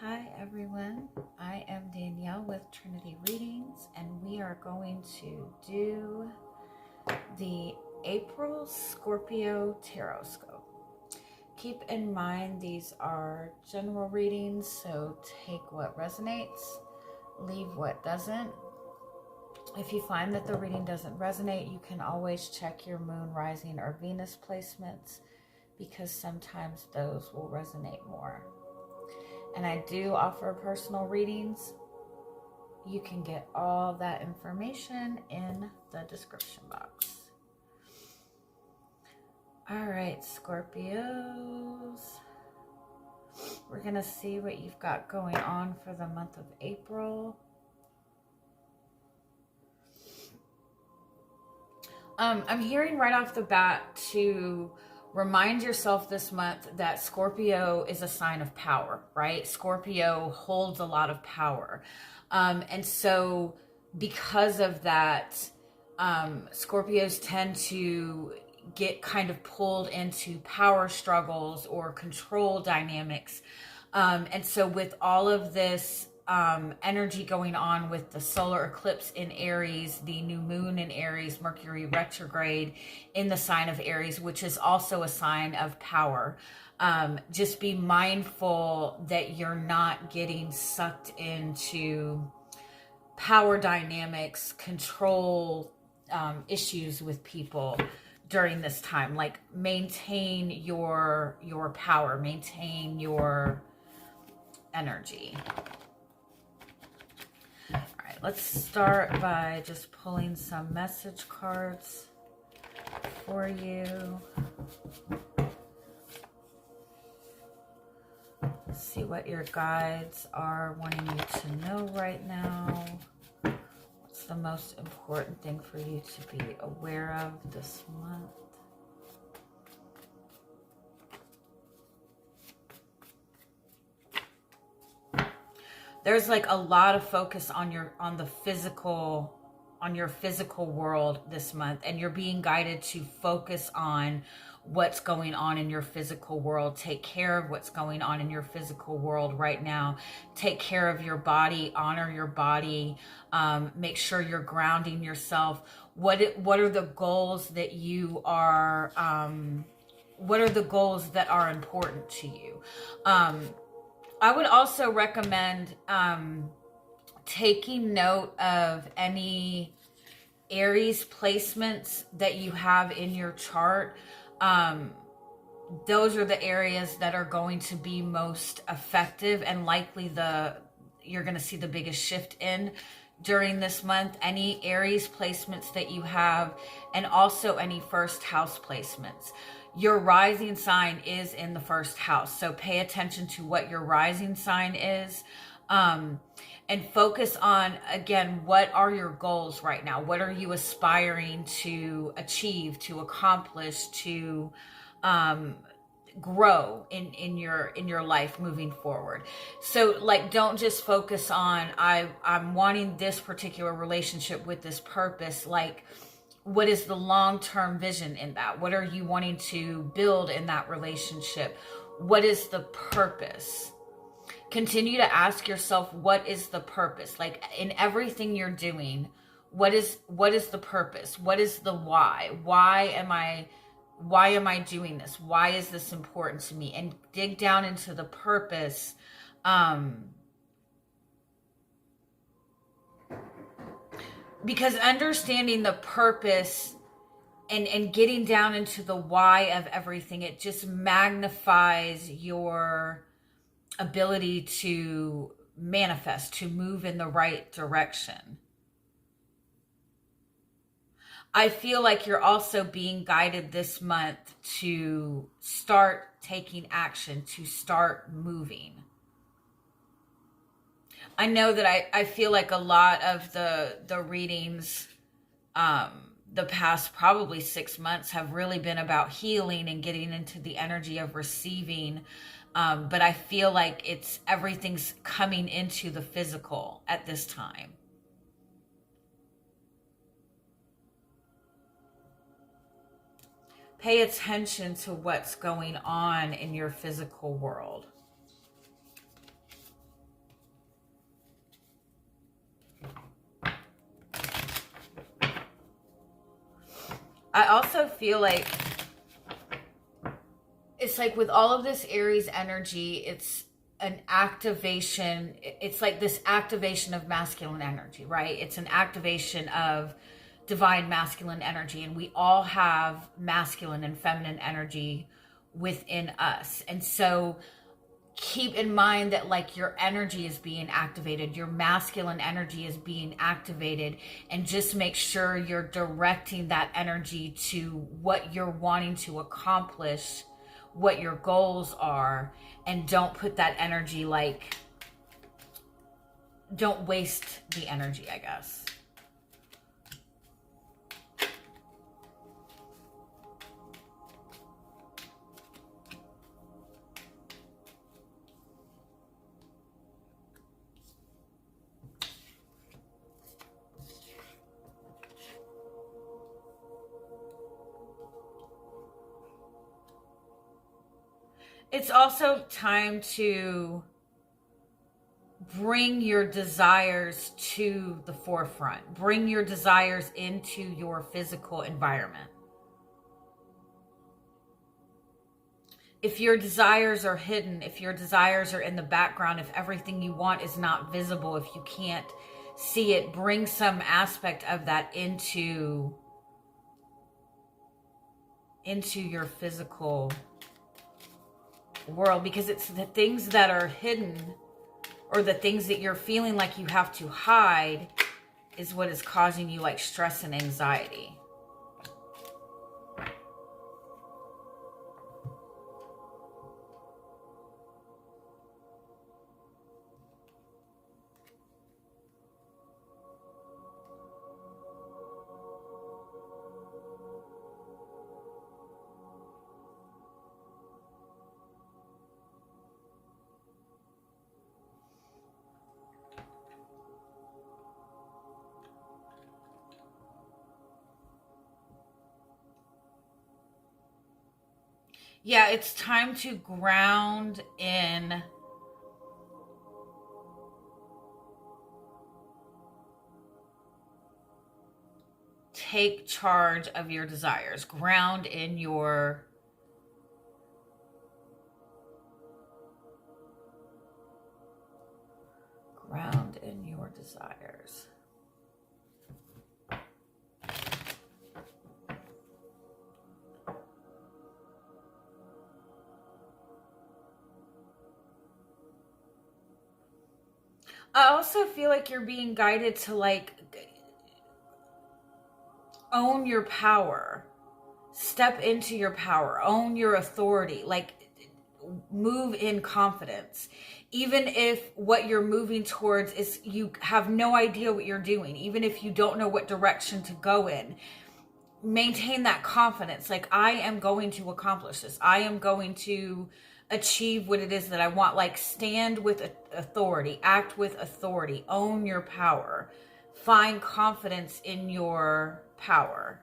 Hi everyone, I am Danielle with Trinity Readings, and we are going to do the April Scorpio Tarotscope. Keep in mind these are general readings, so take what resonates, leave what doesn't. If you find that the reading doesn't resonate, you can always check your moon, rising, or Venus placements, because sometimes those will resonate more. And I do offer personal readings. You can get all that information in the description box. All right, Scorpios. We're going to see what you've got going on for the month of April. I'm hearing right off the bat to remind yourself this month that Scorpio is a sign of power, right? Scorpio holds a lot of power. And so because of that, Scorpios tend to get kind of pulled into power struggles or control dynamics. And so with all of this energy going on with the solar eclipse in Aries, the new moon in Aries, Mercury retrograde in the sign of Aries, which is also a sign of power. Just be mindful that you're not getting sucked into power dynamics, control issues with people during this time. Like, maintain your power, maintain your energy. All right, let's start by just pulling some message cards for you. Let's see what your guides are wanting you to know right now. What's the most important thing for you to be aware of this month? There's like a lot of focus on your physical world this month, and you're being guided to focus on what's going on in your physical world. Take care of what's going on in your physical world right now. Take care of your body, honor your body, make sure you're grounding yourself. What are the goals that you are, what are the goals that are important to you? I would also recommend taking note of any Aries placements that you have in your chart. Those are the areas that are going to be most effective and likely you're going to see the biggest shift in during this month. Any Aries placements that you have, and also any first house placements. Your rising sign is in the first house, so pay attention to what your rising sign is, and focus on, again, what are your goals right now? What are you aspiring to achieve, to accomplish, to grow in your life moving forward? So, like, don't just focus on I'm wanting this particular relationship with this purpose. Like, what is the long-term vision in that? What are you wanting to build in that relationship? What is the purpose? Continue to ask yourself, what is the purpose? Like, in everything you're doing, what is the purpose? What is the why? Why am I doing this? Why is this important to me? And dig down into the purpose. Because understanding the purpose and getting down into the why of everything, it just magnifies your ability to manifest, to move in the right direction. I feel like you're also being guided this month to start taking action, to start moving. I know that I feel like a lot of the readings the past probably 6 months have really been about healing and getting into the energy of receiving. But I feel like everything's coming into the physical at this time. Pay attention to what's going on in your physical world. I also feel like it's like with all of this Aries energy, it's an activation. It's like this activation of masculine energy, right? It's an activation of divine masculine energy. And we all have masculine and feminine energy within us. And so keep in mind that like your energy is being activated, your masculine energy is being activated, and just make sure you're directing that energy to what you're wanting to accomplish, what your goals are, and don't put that energy, like, don't waste the energy, I guess. It's also time to bring your desires to the forefront. Bring your desires into your physical environment. If your desires are hidden, if your desires are in the background, if everything you want is not visible, if you can't see it, bring some aspect of that into your physical world, because it's the things that are hidden or the things that you're feeling like you have to hide is what is causing you like stress and anxiety. Yeah, it's time to ground in take charge of your desires. Ground in your desires. I also feel like you're being guided to like own your power, step into your power, own your authority, like move in confidence. Even if what you're moving towards is you have no idea what you're doing, even if you don't know what direction to go in, maintain that confidence. Like, I am going to accomplish this. I am going to achieve what it is that I want. Like, stand with authority, act with authority, own your power, find confidence in your power.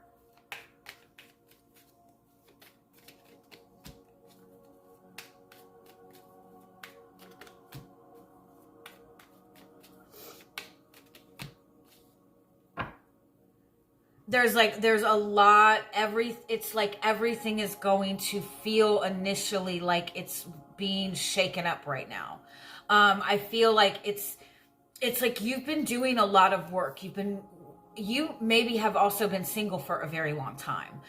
There's a lot, it's like everything is going to feel initially like it's being shaken up right now. I feel like it's like you've been doing a lot of work. You maybe have also been single for a very long time.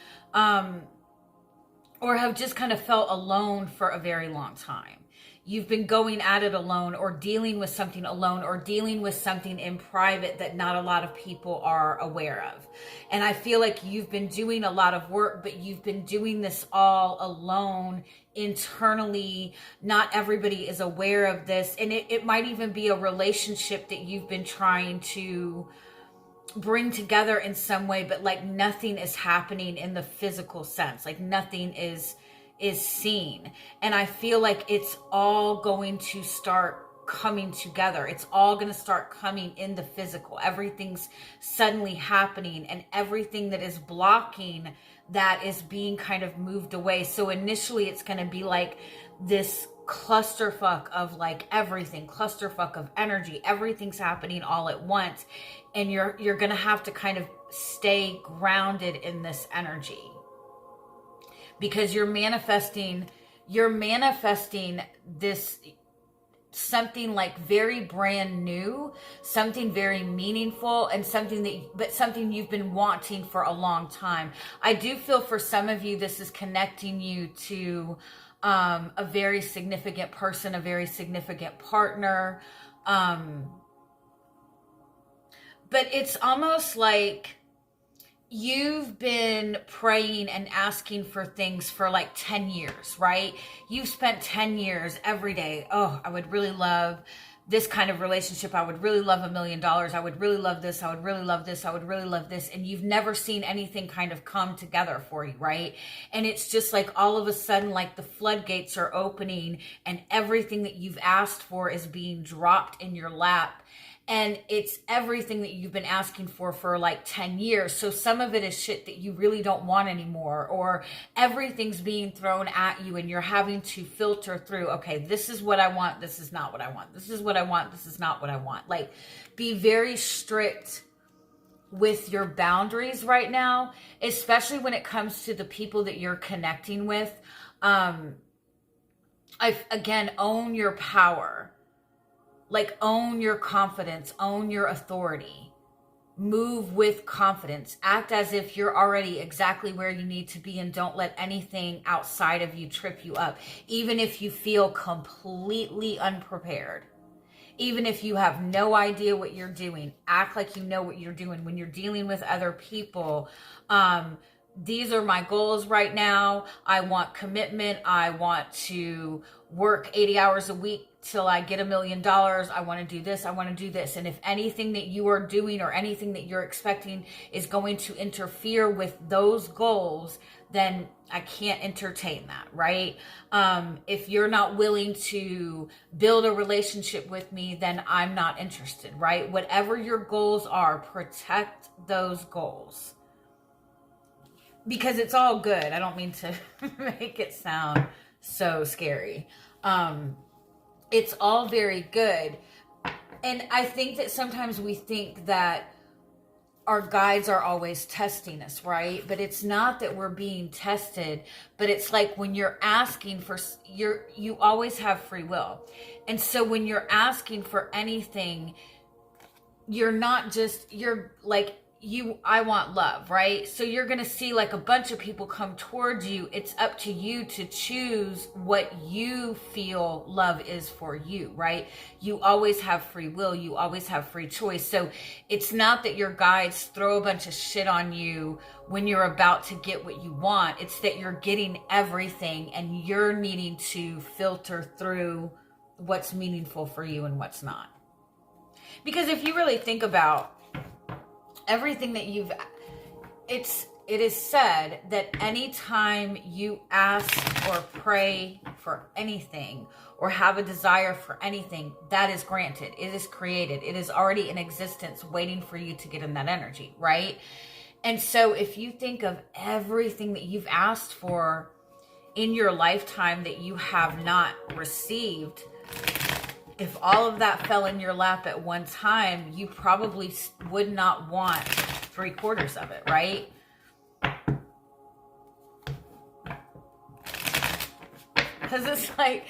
Or have just kind of felt alone for a very long time. You've been going at it alone, or dealing with something alone, or dealing with something in private that not a lot of people are aware of. And I feel like you've been doing a lot of work, but you've been doing this all alone internally. Not everybody is aware of this. And it might even be a relationship that you've been trying to bring together in some way, but like nothing is happening in the physical sense. Like nothing is seen. And I feel like it's all going to start coming together. It's all going to start coming in the physical. Everything's suddenly happening, and everything that is blocking that is being kind of moved away. So initially it's going to be like this clusterfuck of like everything, clusterfuck of energy, everything's happening all at once, and you're gonna have to kind of stay grounded in this energy, because you're manifesting this something like very brand new, something very meaningful, and something you've been wanting for a long time. I do feel for some of you this is connecting you to a very significant person, a very significant partner, but it's almost like you've been praying and asking for things for like 10 years, right? You've spent 10 years every day. Oh, I would really love this kind of relationship. I would really love $1 million. I would really love this. I would really love this. I would really love this. And you've never seen anything kind of come together for you, right? And it's just like all of a sudden, like the floodgates are opening and everything that you've asked for is being dropped in your lap. And it's everything that you've been asking for like 10 years. So some of it is shit that you really don't want anymore, or everything's being thrown at you and you're having to filter through, okay, this is what I want. This is not what I want. This is what I want. This is not what I want. Like, be very strict with your boundaries right now, especially when it comes to the people that you're connecting with. Again, own your power. Like, own your confidence, own your authority, move with confidence, act as if you're already exactly where you need to be, and don't let anything outside of you trip you up. Even if you feel completely unprepared, even if you have no idea what you're doing, act like you know what you're doing. When you're dealing with other people, these are my goals right now. I want commitment. I want to work 80 hours a week till I get $1 million. I want to do this. I want to do this. And if anything that you are doing or anything that you're expecting is going to interfere with those goals, then I can't entertain that, right? If you're not willing to build a relationship with me, then I'm not interested, right? Whatever your goals are, protect those goals. Because it's all good. I don't mean to make it sound so scary. It's all very good. And I think that sometimes we think that our guides are always testing us, right? But it's not that we're being tested, but it's like when you're asking for, you always have free will. And so when you're asking for anything, you're not just, you're like, I want love, right? So you're going to see like a bunch of people come towards you. It's up to you to choose what you feel love is for you, right? You always have free will. You always have free choice. So it's not that your guides throw a bunch of shit on you when you're about to get what you want. It's that you're getting everything and you're needing to filter through what's meaningful for you and what's not. Because if you really think about everything that it is said that anytime you ask or pray for anything or have a desire for anything, that is granted. It is created. It is already in existence waiting for you to get in that energy, right? And so if you think of everything that you've asked for in your lifetime that you have not received, if all of that fell in your lap at one time, you probably would not want 3/4 of it, right? Because it's like,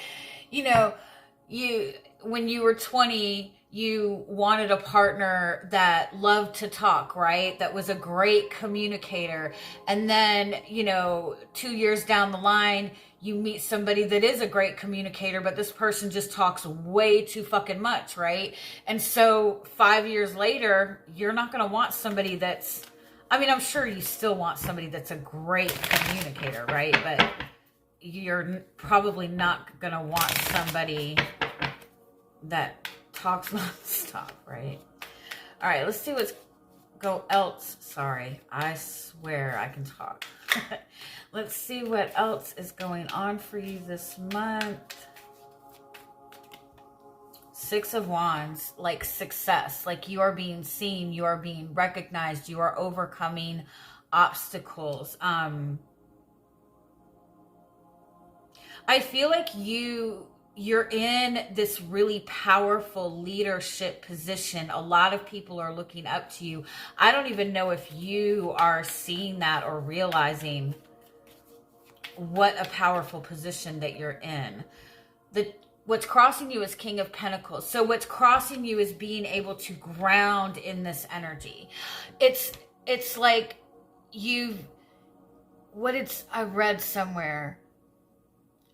when you were 20, you wanted a partner that loved to talk, right? That was a great communicator. And then, 2 years down the line, you meet somebody that is a great communicator, but this person just talks way too fucking much, right? And so 5 years later, you're not going to want somebody I'm sure you still want somebody that's a great communicator, right? But you're probably not going to want somebody that talks nonstop, right? All right, let's see what's else. Sorry, I swear I can talk. Let's see what else is going on for you this month. 6 of Wands, like success, like you are being seen, you are being recognized, you are overcoming obstacles. I feel like you you're in this really powerful leadership position. A lot of people are looking up to you. I don't even know if you are seeing that or realizing what a powerful position that you're in. What's crossing you is King of Pentacles. So what's crossing you is being able to ground in this energy. It's like I read somewhere.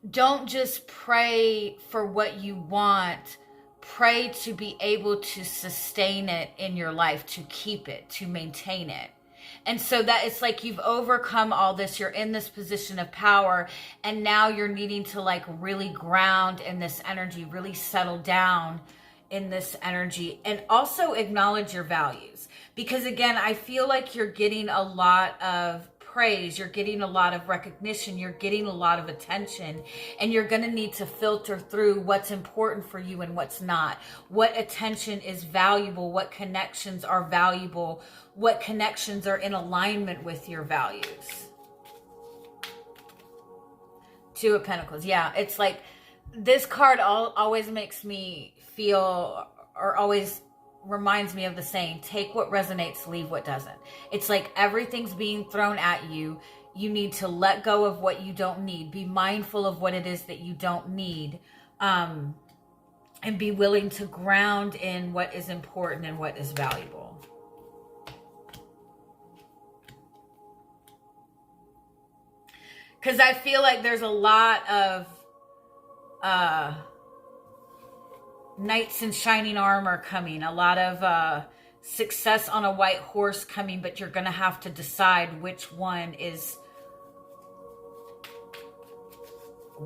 Don't just pray for what you want. Pray to be able to sustain it in your life, to keep it, to maintain it. And so that it's like you've overcome all this. You're in this position of power, and now you're needing to like really ground in this energy, really settle down in this energy, and also acknowledge your values. Because again, I feel like you're getting a lot of praise, you're getting a lot of recognition, you're getting a lot of attention, and you're going to need to filter through what's important for you and what's not. What attention is valuable, what connections are valuable, what connections are in alignment with your values. Two of Pentacles. Yeah, it's like this card always makes me feel, or always reminds me of the saying, take what resonates, leave what doesn't. It's like everything's being thrown at you. You need to let go of what you don't need. Be mindful of what it is that you don't need. And be willing to ground in what is important and what is valuable. Because I feel like there's a lot of knights in shining armor coming, a lot of success on a white horse coming, but you're going to have to decide which one is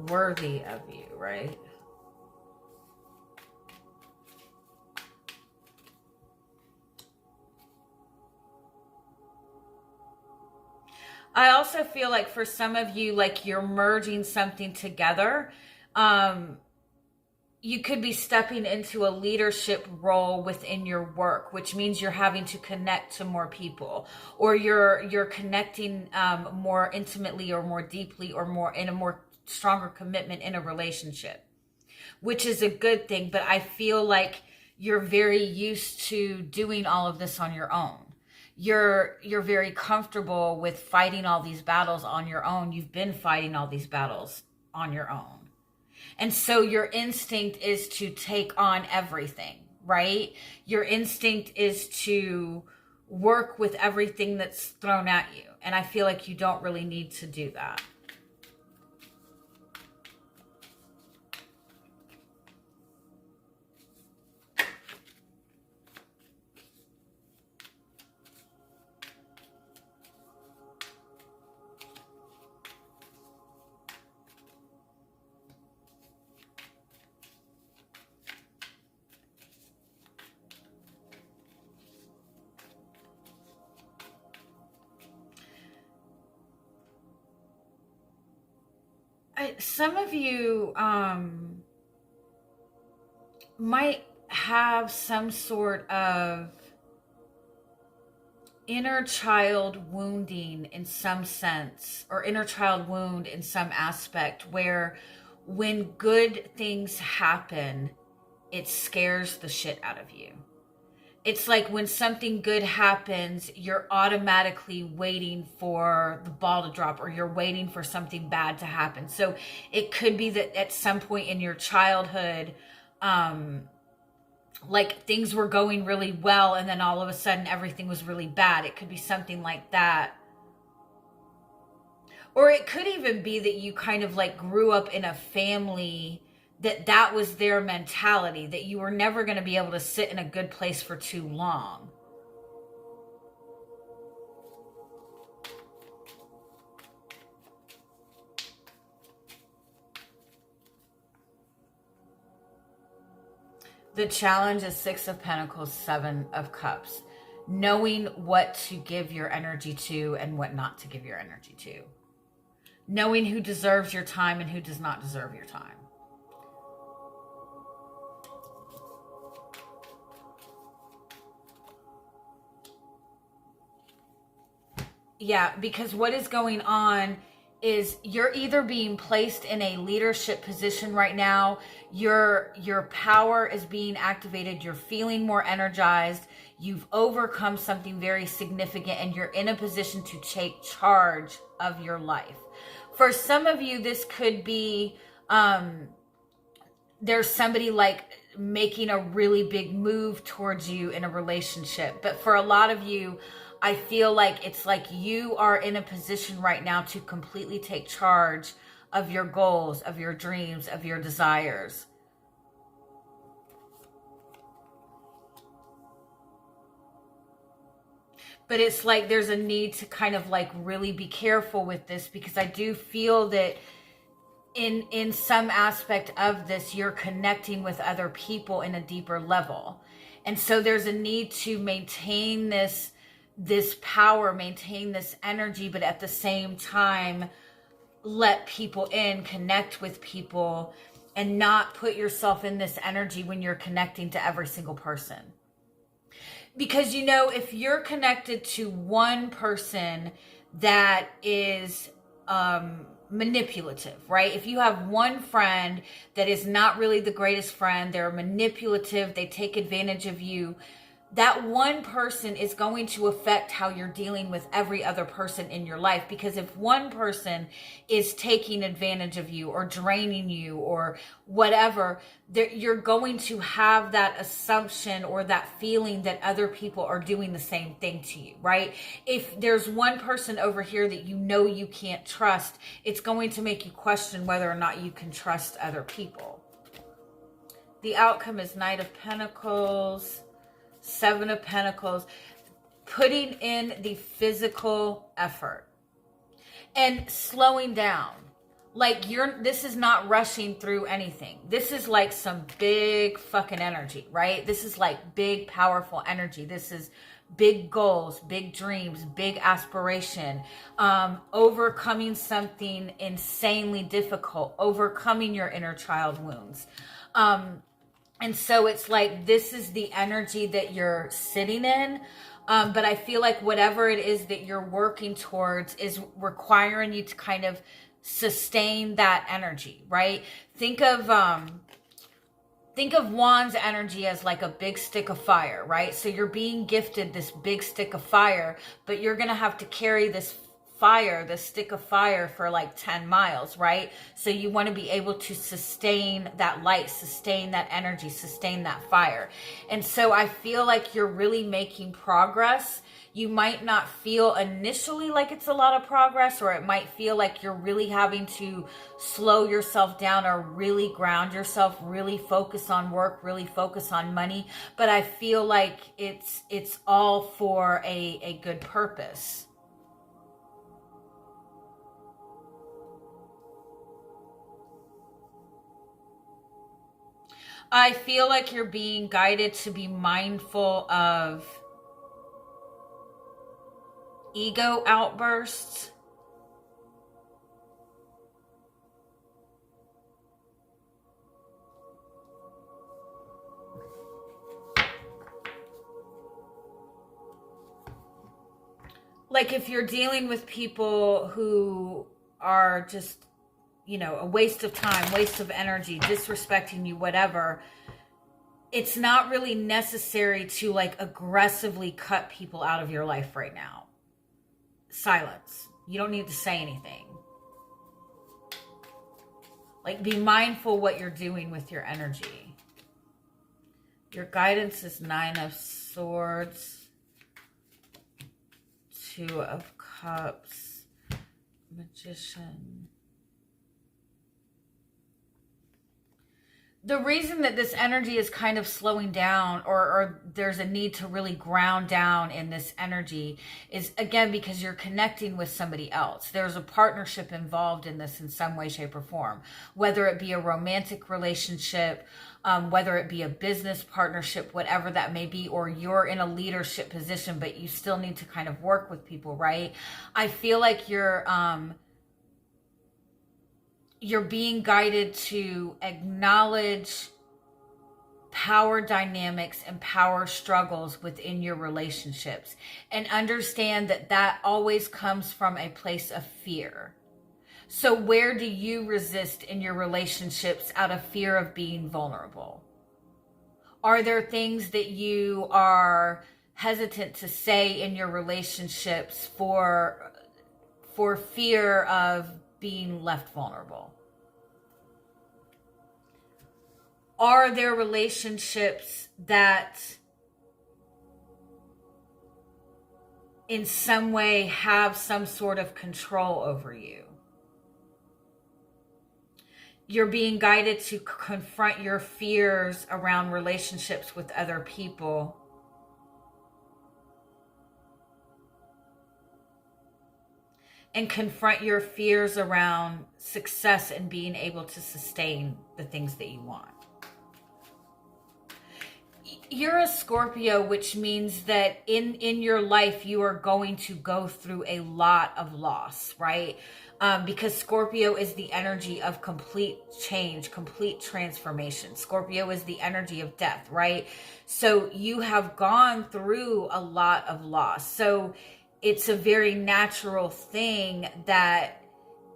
worthy of you, right? I also feel like for some of you, like you're merging something together. You could be stepping into a leadership role within your work, which means you're having to connect to more people, or you're connecting more intimately or more deeply or more in a more stronger commitment in a relationship, which is a good thing. But I feel like you're very used to doing all of this on your own. You're very comfortable with fighting all these battles on your own. You've been fighting all these battles on your own. And so your instinct is to take on everything, right? Your instinct is to work with everything that's thrown at you. And I feel like you don't really need to do that. Some of you might have some sort of inner child wounding in some sense, or inner child wound in some aspect, where when good things happen, it scares the shit out of you. It's like when something good happens, you're automatically waiting for the ball to drop, or you're waiting for something bad to happen. So it could be that at some point in your childhood, like things were going really well, and then all of a sudden everything was really bad. It could be something like that. Or it could even be that you kind of like grew up in a family that was their mentality, that you were never going to be able to sit in a good place for too long. The challenge is Six of Pentacles, Seven of Cups. Knowing what to give your energy to and what not to give your energy to. Knowing who deserves your time and who does not deserve your time. Yeah, because what is going on is you're either being placed in a leadership position right now, your power is being activated, you're feeling more energized, you've overcome something very significant, and you're in a position to take charge of your life. For some of you, this could be there's somebody like making a really big move towards you in a relationship. But for a lot of you, I feel like it's like you are in a position right now to completely take charge of your goals, of your dreams, of your desires. But it's like there's a need to kind of like really be careful with this, because I do feel that in some aspect of this, you're connecting with other people in a deeper level. And so there's a need to maintain this power, maintain this energy, but at the same time, let people in, connect with people, and not put yourself in this energy when you're connecting to every single person. Because, you know, if you're connected to one person that is manipulative, right? If you have one friend that is not really the greatest friend, they're manipulative, they take advantage of you, that one person is going to affect how you're dealing with every other person in your life. Because if one person is taking advantage of you or draining you or whatever, you're going to have that assumption or that feeling that other people are doing the same thing to you, right? If there's one person over here that you know you can't trust, it's going to make you question whether or not you can trust other people. The outcome is Knight of Pentacles, Seven of Pentacles, putting in the physical effort and slowing down. Like this is not rushing through anything. This is like some big fucking energy, right? This is like big, powerful energy. This is big goals, big dreams, big aspiration, overcoming something insanely difficult, overcoming your inner child wounds. And so it's like, this is the energy that you're sitting in. But I feel like whatever it is that you're working towards is requiring you to kind of sustain that energy, right? Think of Wands energy as like a big stick of fire, right? So you're being gifted this big stick of fire, but you're going to have to carry this stick of fire for like 10 miles, right? So you want to be able to sustain that light, sustain that energy, sustain that fire. And so I feel like you're really making progress. You might not feel initially like it's a lot of progress, or it might feel like you're really having to slow yourself down or really ground yourself, really focus on work, really focus on money. But I feel like it's all for a good purpose. I feel like you're being guided to be mindful of ego outbursts. Like if you're dealing with people who are just, you know, a waste of time, waste of energy, disrespecting you, whatever, it's not really necessary to like aggressively cut people out of your life right now. Silence. You don't need to say anything. Like, be mindful what you're doing with your energy. Your guidance is 9 of Swords, 2 of Cups, Magician. The reason that this energy is kind of slowing down, or there's a need to really ground down in this energy, is again because you're connecting with somebody else. There's a partnership involved in this in some way, shape, or form, whether it be a romantic relationship, whether it be a business partnership, whatever that may be, or you're in a leadership position, but you still need to kind of work with people, right? I feel like you're being guided to acknowledge power dynamics and power struggles within your relationships, and understand that that always comes from a place of fear. So where do you resist in your relationships out of fear of being vulnerable? Are there things that you are hesitant to say in your relationships for fear of being left vulnerable? Are there relationships that in some way have some sort of control over you? You're being guided to confront your fears around relationships with other people. And confront your fears around success and being able to sustain the things that you want. You're a Scorpio, which means that in your life, you are going to go through a lot of loss, right? Because Scorpio is the energy of complete change, complete transformation. Scorpio is the energy of death, right? So you have gone through a lot of loss. So it's a very natural thing that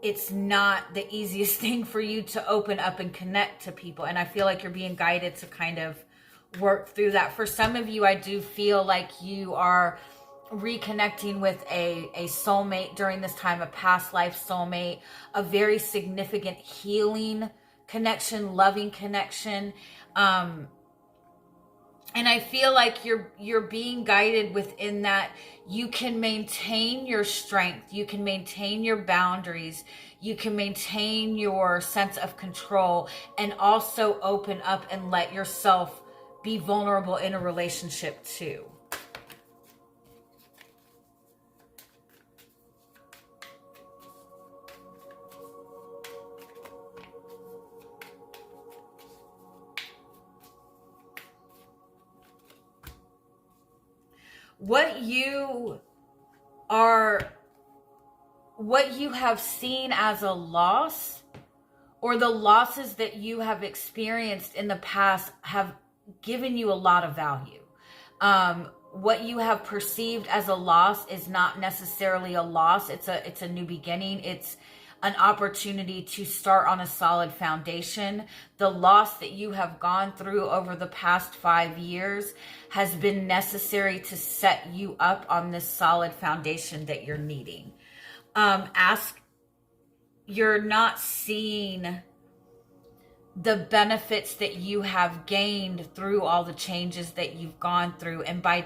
it's not the easiest thing for you to open up and connect to people. And I feel like you're being guided to kind of work through that. For some of you, I do feel like you are reconnecting with a soulmate during this time, a past life soulmate, a very significant healing connection, loving connection. And I feel like you're being guided within that. You can maintain your strength. You can maintain your boundaries. You can maintain your sense of control and also open up and let yourself be vulnerable in a relationship too. What you have seen as a loss, or the losses that you have experienced in the past, have given you a lot of value. What you have perceived as a loss is not necessarily a loss. It's a new beginning. It's an opportunity to start on a solid foundation. The loss that you have gone through over the past 5 years has been necessary to set you up on this solid foundation that you're needing. You're not seeing the benefits that you have gained through all the changes that you've gone through. And by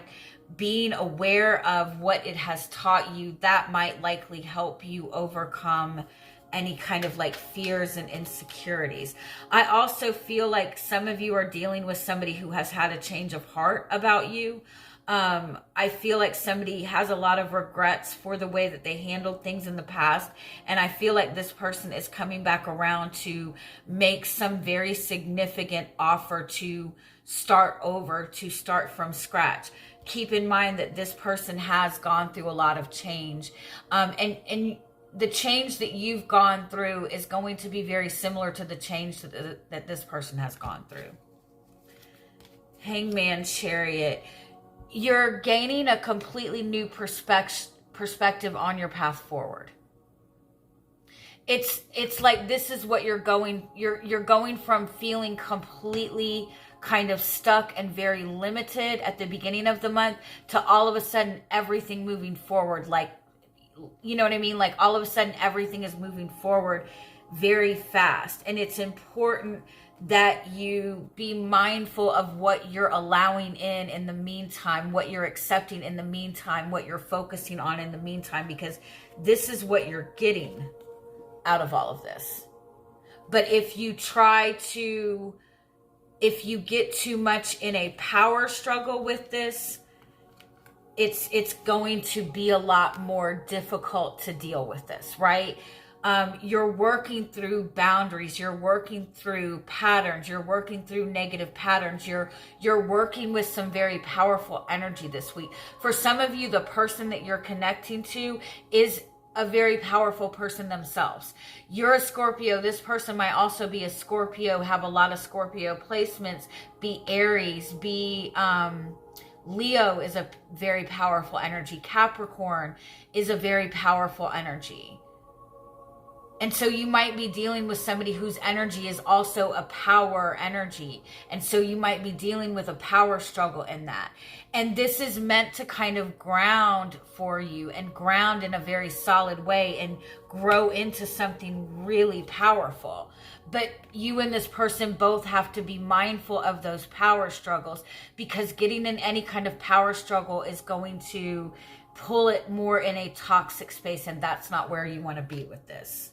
being aware of what it has taught you, that might likely help you overcome any kind of like fears and insecurities. I also feel like some of you are dealing with somebody who has had a change of heart about you. I feel like somebody has a lot of regrets for the way that they handled things in the past. And I feel like this person is coming back around to make some very significant offer to start over, to start from scratch. Keep in mind that this person has gone through a lot of change. And the change that you've gone through is going to be very similar to the change that this person has gone through. Hangman, Chariot. You're gaining a completely new perspective on your path forward. It's like this is what you're going from feeling completely kind of stuck and very limited at the beginning of the month to all of a sudden everything moving forward. Like, you know what I mean? Like all of a sudden everything is moving forward very fast. And it's important that you be mindful of what you're allowing in the meantime, what you're accepting in the meantime, what you're focusing on in the meantime, because this is what you're getting out of all of this. But if you get too much in a power struggle with this, it's going to be a lot more difficult to deal with this, right? You're working through boundaries, you're working through patterns, you're working through negative patterns, you're working with some very powerful energy this week. For some of you, the person that you're connecting to is a very powerful person themselves. You're a Scorpio. This person might also be a Scorpio, have a lot of Scorpio placements, be Aries, be Leo is a very powerful energy. Capricorn is a very powerful energy. And so you might be dealing with somebody whose energy is also a power energy. And so you might be dealing with a power struggle in that. And this is meant to kind of ground for you and ground in a very solid way and grow into something really powerful. But you and this person both have to be mindful of those power struggles, because getting in any kind of power struggle is going to pull it more in a toxic space. And that's not where you want to be with this.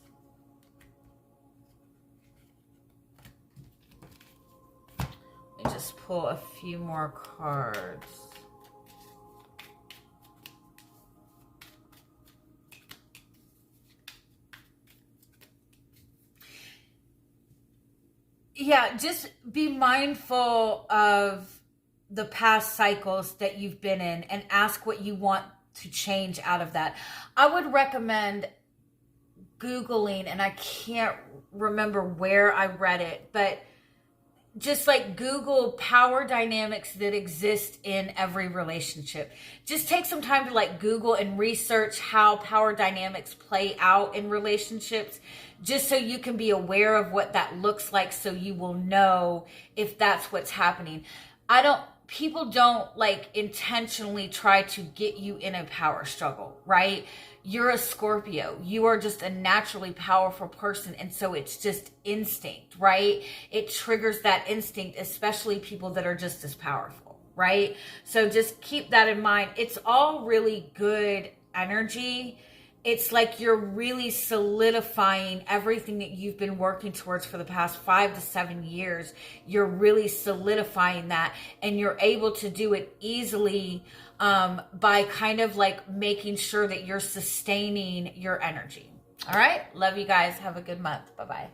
Let me just pull a few more cards. Yeah, just be mindful of the past cycles that you've been in and ask what you want to change out of that. I would recommend Googling, and I can't remember where I read it, but just like Google power dynamics that exist in every relationship. Just take some time to like Google and research how power dynamics play out in relationships, just so you can be aware of what that looks like, so you will know if that's what's happening. People don't like intentionally try to get you in a power struggle, right? You're a Scorpio. You are just a naturally powerful person. And so it's just instinct, right? It triggers that instinct, especially people that are just as powerful, right? So just keep that in mind. It's all really good energy. It's like you're really solidifying everything that you've been working towards for the past 5 to 7 years. You're really solidifying that, and you're able to do it easily by kind of like making sure that you're sustaining your energy. All right. Love you guys. Have a good month. Bye-bye.